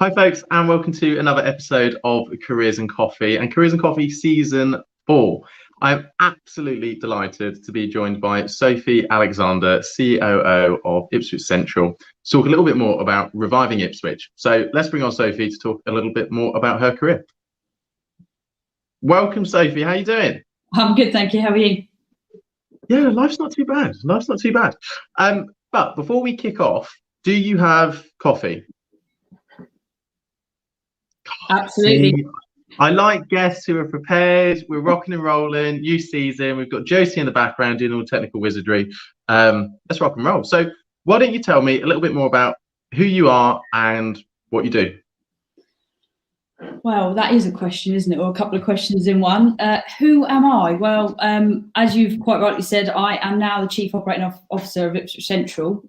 Hi, folks, and welcome to another episode of Careers and Coffee and Careers and Coffee Season 4. I'm absolutely delighted to be joined by Sophie Alexander, COO of Ipswich Central, to talk a little bit more about reviving Ipswich. So let's bring on Sophie to talk a little bit more about her career. Welcome, Sophie. How are you doing? I'm good, thank you. How are you? Yeah, life's not too bad. But before we kick off, do you have coffee? Absolutely. See, I like guests who are prepared. We're rocking and rolling. New season. We've got Josie in the background doing all the technical wizardry. Let's rock and roll. So why don't you tell me a little bit more about who you are and what you do? Well, that is a question, isn't it? Or a couple of questions in one. Who am I? Well, as you've quite rightly said, I am now the Chief Operating Officer of Ipswich Central.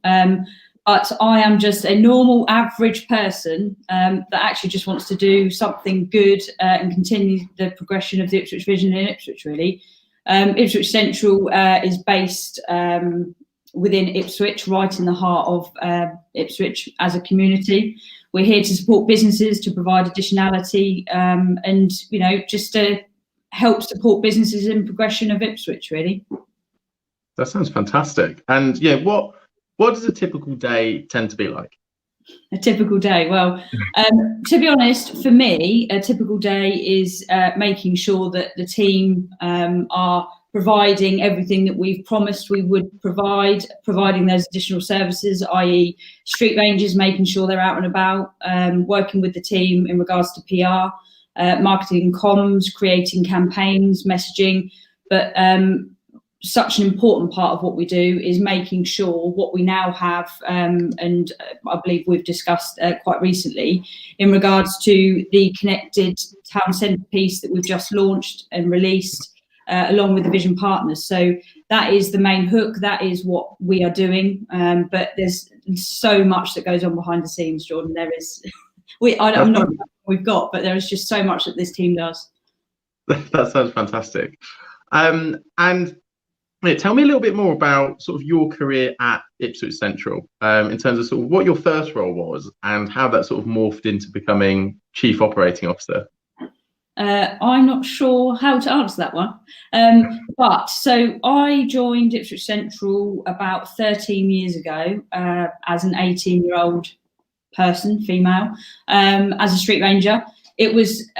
But I am just a normal, average person that actually just wants to do something good and continue the progression of the Ipswich vision in Ipswich, really. Ipswich Central is based within Ipswich, right in the heart of Ipswich as a community. We're here to support businesses, to provide additionality and, you know, just to help support businesses in progression of Ipswich, really. That sounds fantastic. And yeah, what does a typical day tend to be like? A typical day. Well, to be honest, for me, a typical day is making sure that the team are providing everything that we've promised we would provide, providing those additional services, i.e. street rangers, making sure they're out and about, working with the team in regards to PR, marketing and comms, creating campaigns, messaging. But such an important part of what we do is making sure what we now have, and I believe we've discussed quite recently in regards to the connected town centre piece that we've just launched and released along with the vision partners. So that is the main hook. That is what we are doing. But there's so much that goes on behind the scenes, Jordan. There is, I'm not sure what we've got, but there is just so much that this team does. That sounds fantastic. And tell me a little bit more about sort of your career at Ipswich Central, in terms of sort of what your first role was and how that sort of morphed into becoming Chief Operating Officer. I'm not sure how to answer that one. But so I joined Ipswich Central about 13 years ago as an 18-year-old person, female, as a street ranger. It was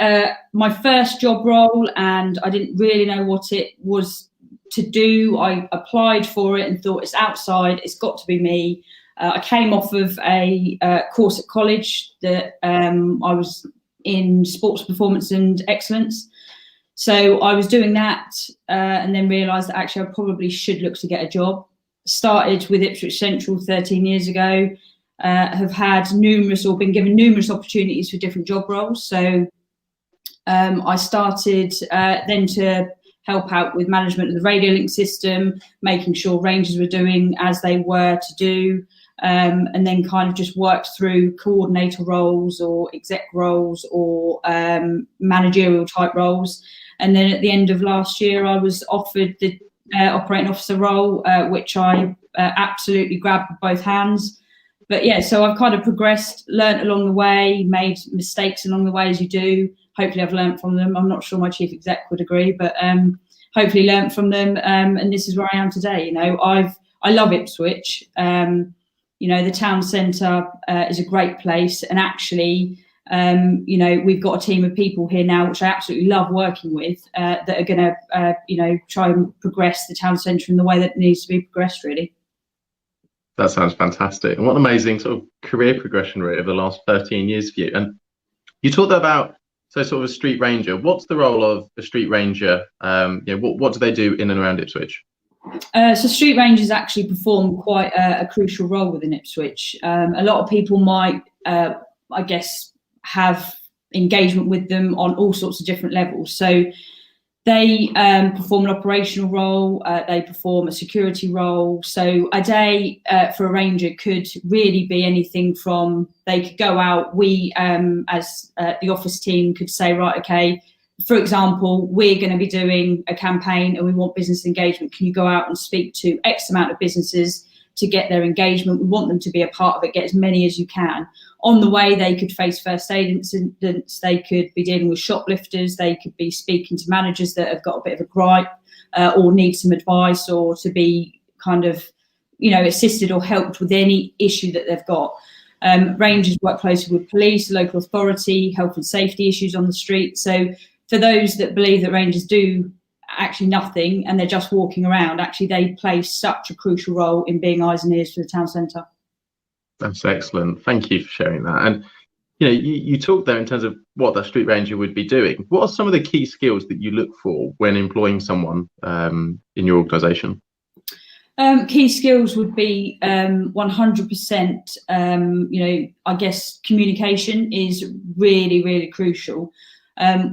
my first job role and I didn't really know what it was to do. I applied for it and thought, it's outside, it's got to be me. I came off of a course at college that I was in sports performance and excellence. So I was doing that and then realised that actually I probably should look to get a job. Started with Ipswich Central 13 years ago, have had been given numerous opportunities for different job roles. So I started then to help out with management of the radio link system, making sure rangers were doing as they were to do, and then kind of just worked through coordinator roles or exec roles or managerial type roles. And then at the end of last year, I was offered the operating officer role, which I absolutely grabbed with both hands. But yeah, so I've kind of progressed, learnt along the way, made mistakes along the way as you do. Hopefully I've learnt from them. I'm not sure my chief exec would agree, but hopefully learnt from them. And this is where I am today. You know, I love Ipswich. You know, the town centre is a great place. And actually, you know, we've got a team of people here now, which I absolutely love working with, that are going to, you know, try and progress the town centre in the way that it needs to be progressed, really. That sounds fantastic. And what an amazing sort of career progression rate over the last 13 years for you. And you talked about, so sort of a street ranger. What's the role of a street ranger? You know, what do they do in and around Ipswich? So street rangers actually perform quite a crucial role within Ipswich. A lot of people might, I guess, have engagement with them on all sorts of different levels. So they perform an operational role, they perform a security role. So a day for a ranger could really be anything from, they could go out, we as the office team could say, right, okay, for example, we're going to be doing a campaign and we want business engagement. Can you go out and speak to X amount of businesses to get their engagement. We want them to be a part of it, get as many as you can. On the way, they could face first aid incidents, they could be dealing with shoplifters, they could be speaking to managers that have got a bit of a gripe or need some advice, or to be kind of, assisted or helped with any issue that they've got. Rangers work closely with police, local authority, health and safety issues on the street. So for those that believe that Rangers do actually nothing and they're just walking around, actually they play such a crucial role in being eyes and ears for the town centre. That's excellent. Thank you for sharing that. And you talked there in terms of what the street ranger would be doing. What are some of the key skills that you look for when employing someone in your organisation? Key skills would be 100%, I guess communication is really, really crucial.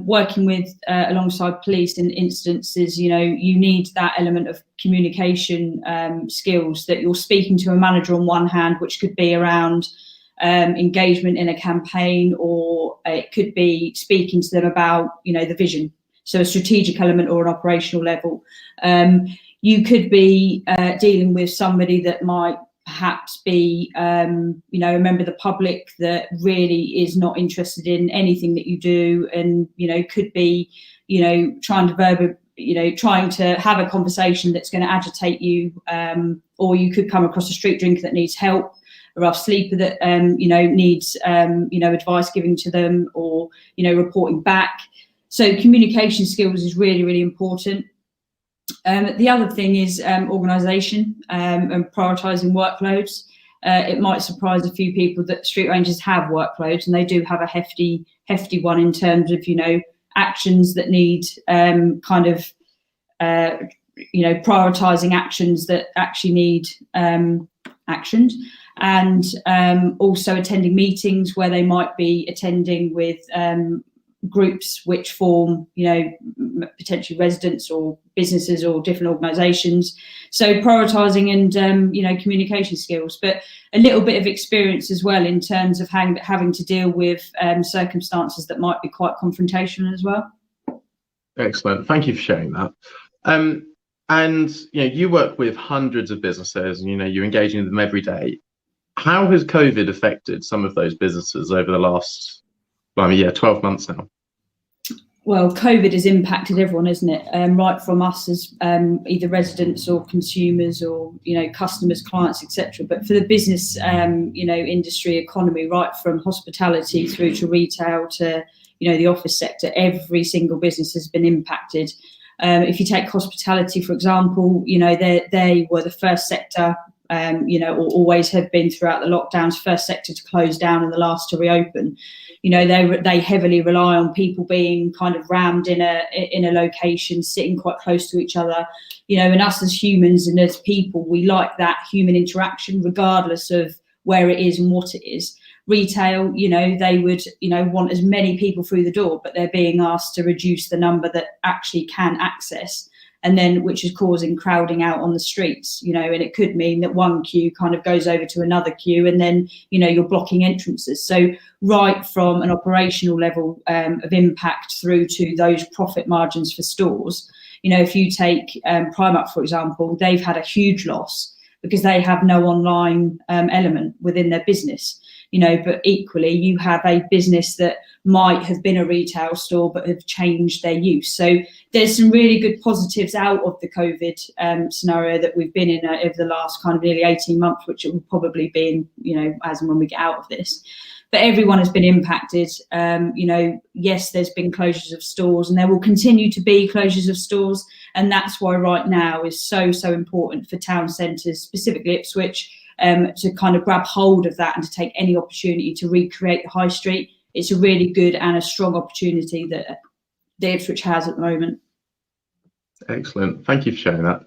Working with alongside police in instances, you need that element of communication skills, that you're speaking to a manager on one hand, which could be around engagement in a campaign, or it could be speaking to them about, the vision. So a strategic element or an operational level. You could be dealing with somebody that might perhaps be, a member of the public that really is not interested in anything that you do, and could be, trying to have a conversation that's going to agitate you, or you could come across a street drinker that needs help, a rough sleeper that needs advice given to them, or reporting back. So communication skills is really, really important. The other thing is organisation and prioritising workloads. It might surprise a few people that street rangers have workloads, and they do have a hefty one in terms of actions that need prioritising actions that actually need actioned, and also attending meetings where they might be attending with groups which form, potentially residents or businesses or different organisations. So prioritising and, communication skills, but a little bit of experience as well in terms of having to deal with circumstances that might be quite confrontational as well. Excellent. Thank you for sharing that. And, you work with hundreds of businesses, and, you're engaging with them every day. How has COVID affected some of those businesses over the last 12 months now? Well, COVID has impacted everyone, isn't it? Right from us as either residents or consumers, or customers, clients, etc. But for the business, industry, economy, right from hospitality through to retail to the office sector, every single business has been impacted. If you take hospitality, for example, they were the first sector, or always have been throughout the lockdowns, first sector to close down and the last to reopen. They heavily rely on people being kind of rammed in a location, sitting quite close to each other. And us as humans and as people, we like that human interaction, regardless of where it is and what it is. Retail, they would, want as many people through the door, but they're being asked to reduce the number that actually can access, and then which is causing crowding out on the streets, and it could mean that one queue kind of goes over to another queue, and then, you're blocking entrances. So right from an operational level of impact through to those profit margins for stores, if you take Primark, for example, they've had a huge loss because they have no online element within their business. But equally, you have a business that might have been a retail store but have changed their use. So there's some really good positives out of the COVID scenario that we've been in over the last kind of nearly 18 months, which it will probably be in, as and when we get out of this. But everyone has been impacted. Yes, there's been closures of stores, and there will continue to be closures of stores. And that's why right now is so important for town centres, specifically Ipswich, to kind of grab hold of that and to take any opportunity to recreate the high street. It's a really good and a strong opportunity that the Ipswich has at the moment. Excellent. Thank you for sharing that.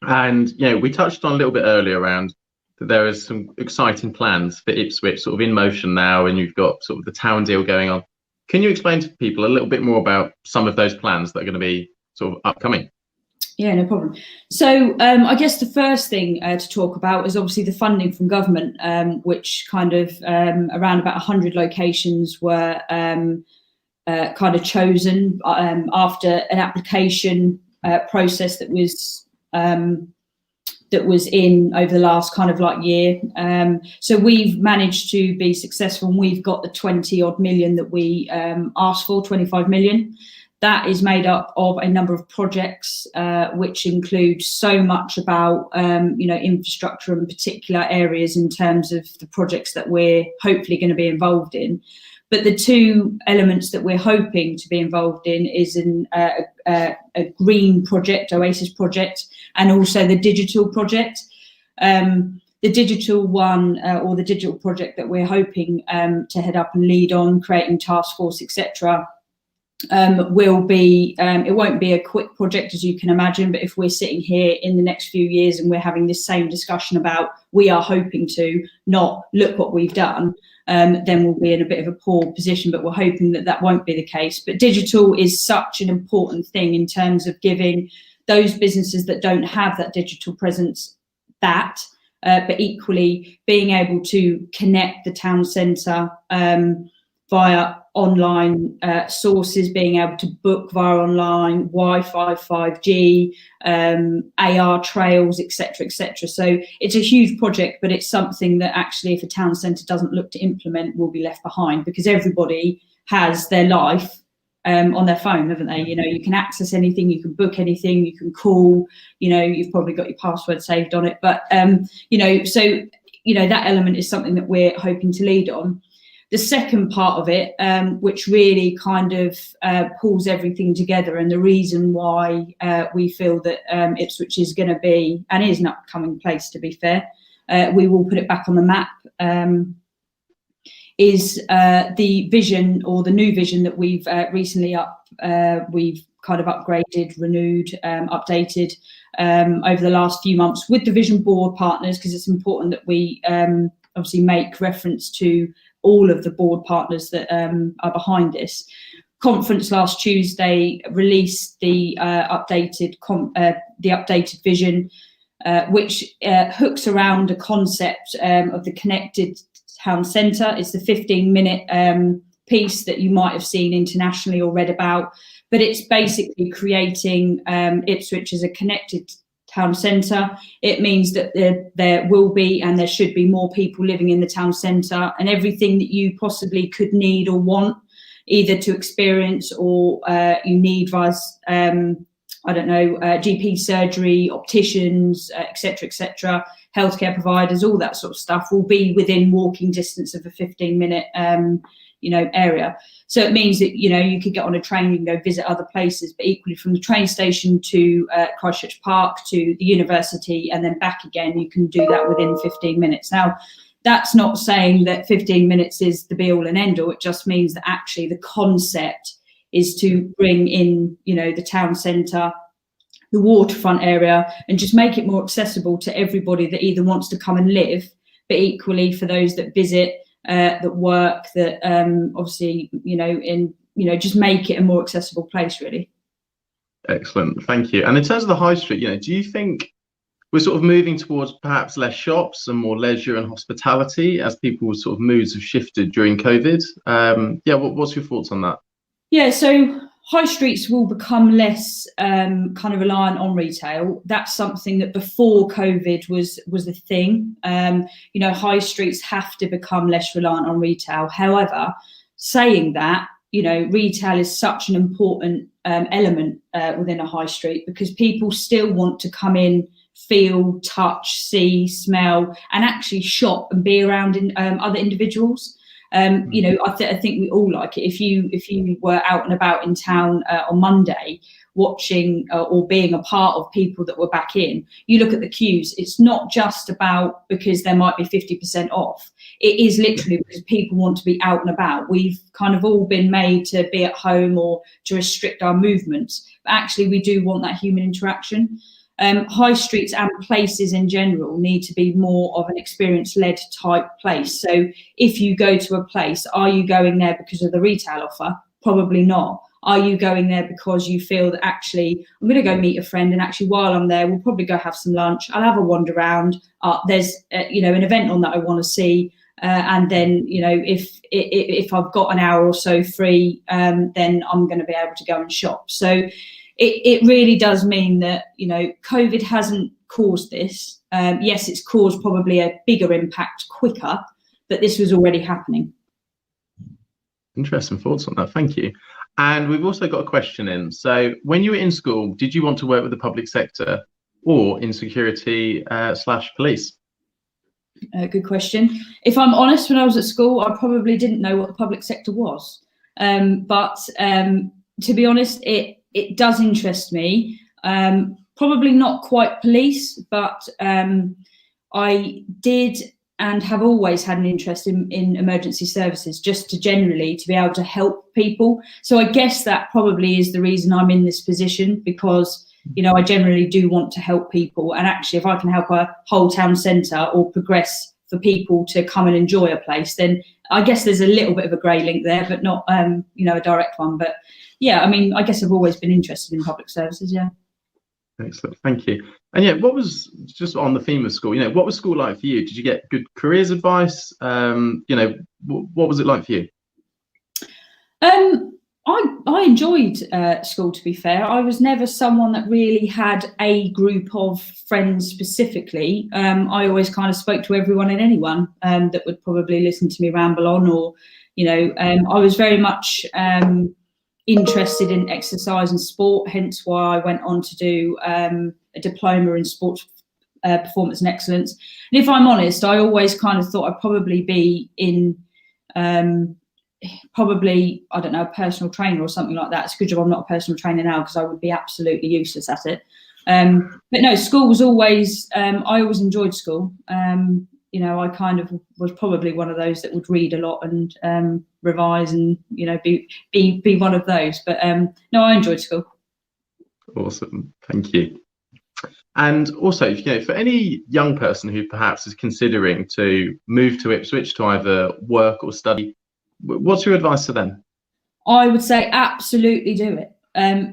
And, we touched on a little bit earlier around that there is some exciting plans for Ipswich sort of in motion now, and you've got sort of the town deal going on. Can you explain to people a little bit more about some of those plans that are going to be sort of upcoming? Yeah, no problem. So I guess the first thing to talk about is obviously the funding from government, which kind of around about 100 locations were kind of chosen after an application process that that was in over the last kind of like year. So we've managed to be successful, and we've got the 20 odd million that we asked for, 25 million. That is made up of a number of projects, which include so much about, infrastructure and particular areas in terms of the projects that we're hopefully going to be involved in. But the two elements that we're hoping to be involved in is a green project, Oasis project, and also the digital project. The digital one, or the digital project that we're hoping to head up and lead on, creating task force, etc., will be, it won't be a quick project, as you can imagine, but if we're sitting here in the next few years and we're having this same discussion about we are hoping to, not look what we've done, then we'll be in a bit of a poor position, but we're hoping that that won't be the case. But digital is such an important thing in terms of giving those businesses that don't have that digital presence but equally being able to connect the town centre via online sources, being able to book via online, Wi-Fi, 5G, AR trails, etc., etc. So it's a huge project, but it's something that actually, if a town centre doesn't look to implement, will be left behind, because everybody has their life on their phone, haven't they? You know, you can access anything, you can book anything, you can call, you know, you've probably got your password saved on it. But, that element is something that we're hoping to lead on. The second part of it, which really kind of pulls everything together, and the reason why we feel that Ipswich is going to be, and is an upcoming place, to be fair, we will put it back on the map, is the vision, or the new vision that we've recently we've kind of upgraded, renewed, updated over the last few months with the vision board partners, because it's important that we obviously make reference to all of the board partners that are behind this. Conference last Tuesday released the updated vision, which hooks around a concept of the connected town centre. It's the 15-minute piece that you might have seen internationally or read about, but it's basically creating Ipswich as a connected town centre. It means that there will be, and there should be, more people living in the town centre, and everything that you possibly could need or want, either to experience or you need via, GP surgery, opticians, etc., healthcare providers, all that sort of stuff, will be within walking distance of a 15-minute area. So it means that, you could get on a train, you can go visit other places, but equally from the train station to Christchurch Park to the university and then back again, you can do that within 15 minutes. Now, that's not saying that 15 minutes is the be all and end all. It just means that actually the concept is to bring in, the town centre, the waterfront area, and just make it more accessible to everybody that either wants to come and live, but equally for those that visit, that work, that obviously, just make it a more accessible place, really. Excellent, thank you. And in terms of the high street, do you think we're sort of moving towards perhaps less shops and more leisure and hospitality as people's sort of moods have shifted during COVID? What's your thoughts on that? Yeah, so high streets will become less kind of reliant on retail. That's something that before COVID was a thing. High streets have to become less reliant on retail. However, saying that, retail is such an important element within a high street, because people still want to come in, feel, touch, see, smell, and actually shop and be around other individuals. I think we all like it. If you were out and about in town on Monday, watching or being a part of people that were back in, you look at the queues. It's not just about because there might be 50% off. It is literally because people want to be out and about. We've kind of all been made to be at home or to restrict our movements, but actually we do want that human interaction. High streets and places in general need to be more of an experience-led type place. So if you go to a place, are you going there because of the retail offer? Probably not. Are you going there because you feel that actually I'm going to go meet a friend, and actually while I'm there, we'll probably go have some lunch. I'll have a wander around. There's an event on that I want to see, and then if I've got an hour or so free, then I'm going to be able to go and shop. So it really does mean that, COVID hasn't caused this. Yes, it's caused probably a bigger impact quicker, but this was already happening. Interesting thoughts on that. Thank you. And we've also got a question in. So when you were in school, did you want to work with the public sector or in security / police? Good question. If I'm honest, when I was at school, I probably didn't know what the public sector was. But to be honest, it does interest me. Probably not quite police, but I did and have always had an interest in emergency services, just to generally to be able to help people. So I guess that probably is the reason I'm in this position, because I generally do want to help people. And actually, if I can help a whole town centre or progress for people to come and enjoy a place, then I guess there's a little bit of a grey link there, but not a direct one. But yeah, I mean, I guess I've always been interested in public services. Yeah. Excellent, thank you. And yeah, what was, just on the theme of school, what was school like for you? Did you get good careers advice? What was it like for you? I enjoyed school, to be fair. I was never someone that really had a group of friends specifically. I always kind of spoke to everyone and anyone that would probably listen to me ramble on, or, I was very much interested in exercise and sport, hence why I went on to do a diploma in sports performance and excellence. And if I'm honest, I always kind of thought I'd probably be in I don't know, a personal trainer or something like that. It's a good job I'm not a personal trainer now, because I would be absolutely useless at it. But no, school was always, I always enjoyed school. I kind of was probably one of those that would read a lot and revise and, be one of those. But no, I enjoyed school. Awesome, thank you. And also, for any young person who perhaps is considering to move to Ipswich to either work or study, what's your advice to them? I would say absolutely do it.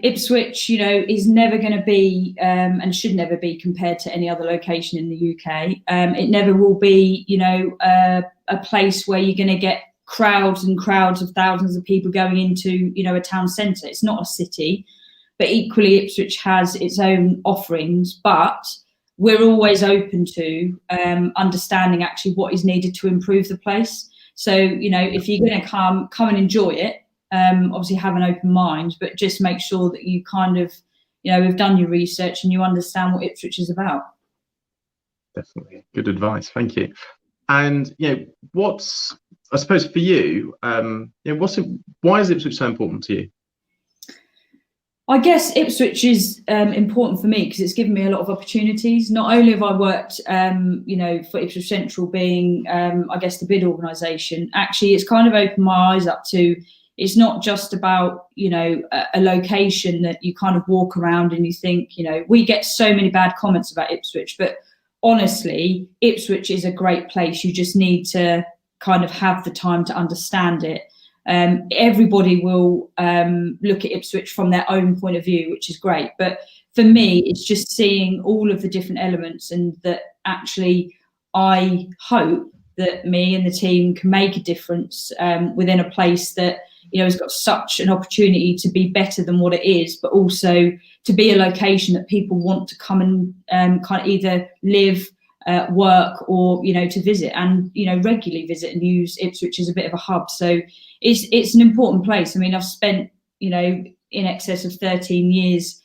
Ipswich, is never going to be and should never be compared to any other location in the UK. It never will be, a place where you're going to get crowds and crowds of thousands of people going into, a town centre. It's not a city, but equally Ipswich has its own offerings. But we're always open to understanding actually what is needed to improve the place. So, if you're going to come and enjoy it, obviously have an open mind, but just make sure that you kind of, have done your research and you understand what Ipswich is about. Definitely. Good advice. Thank you. And, what's, I suppose for you, why is Ipswich so important to you? I guess Ipswich is important for me because it's given me a lot of opportunities. Not only have I worked, for Ipswich Central being, I guess, the bid organisation, actually it's kind of opened my eyes up to, it's not just about, a location that you kind of walk around and you think, we get so many bad comments about Ipswich, but honestly, Ipswich is a great place. You just need to kind of have the time to understand it. Everybody will look at Ipswich from their own point of view, which is great. But for me, it's just seeing all of the different elements, and that actually I hope that me and the team can make a difference within a place that, has got such an opportunity to be better than what it is, but also to be a location that people want to come and kind of either live, work, or, to visit and, regularly visit and use Ipswich as a bit of a hub. So it's an important place. I mean, I've spent, in excess of 13 years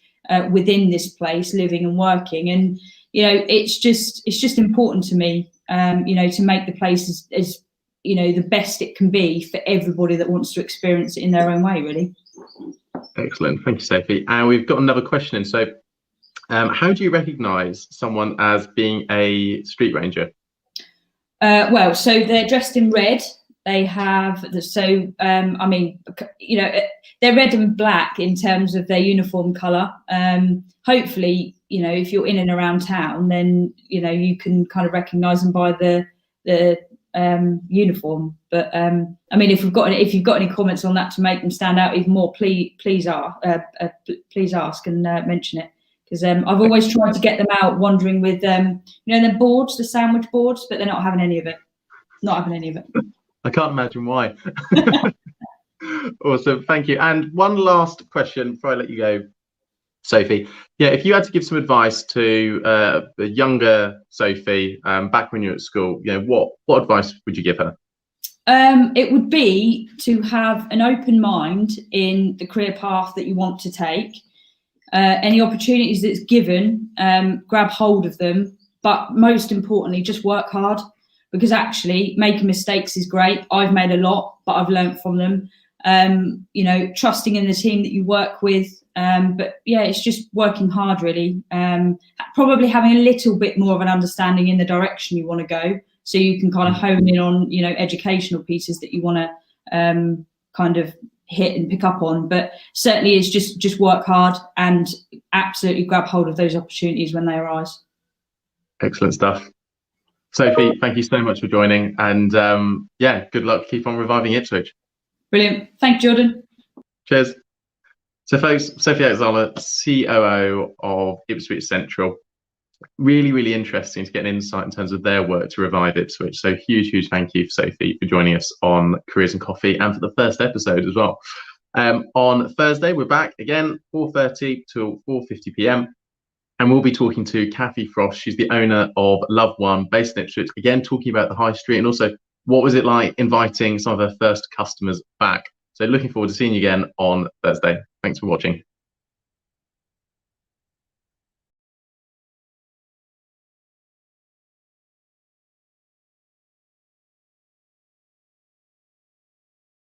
within this place, living and working. And, it's just important to me, to make the place as the best it can be for everybody that wants to experience it in their own way, really. Excellent. Thank you, Sophie. And we've got another question in. So how do you recognise someone as being a street ranger? Well, so they're dressed in red. They have they're red and black in terms of their uniform colour. Hopefully, if you're in and around town, then you can kind of recognise them by the uniform. But if you've got any comments on that to make them stand out even more, please ask and mention it. Because I've always tried to get them out wandering with the boards, the sandwich boards, but they're not having any of it. I can't imagine why. Awesome, thank you. And one last question before I let you go. Sophie, yeah, if you had to give some advice to the younger Sophie back when you were at school, what advice would you give her? It would be to have an open mind in the career path that you want to take. Any opportunities that's given, grab hold of them. But most importantly, just work hard, because actually making mistakes is great. I've made a lot, but I've learned from them. Trusting in the team that you work with. But yeah, it's just working hard, really. Probably having a little bit more of an understanding in the direction you want to go, so you can kind of hone in on, educational pieces that you want to kind of hit and pick up on. But certainly it's just work hard and absolutely grab hold of those opportunities when they arise. Excellent stuff. Sophie, thank you so much for joining, and good luck. Keep on reviving Ipswich. Brilliant. Thank you, Jordan. Cheers. So folks, Sophie Alexander, COO of Ipswich Central. Really, really interesting to get an insight in terms of their work to revive Ipswich. So huge thank you, Sophie, for joining us on Careers and Coffee, and for the first episode as well. On Thursday, we're back again, 4:30 till 4:50 p.m. And we'll be talking to Kathy Frost. She's the owner of Love One, based in Ipswich. Again, talking about the high street, and also what was it like inviting some of her first customers back. So looking forward to seeing you again on Thursday. Thanks for watching.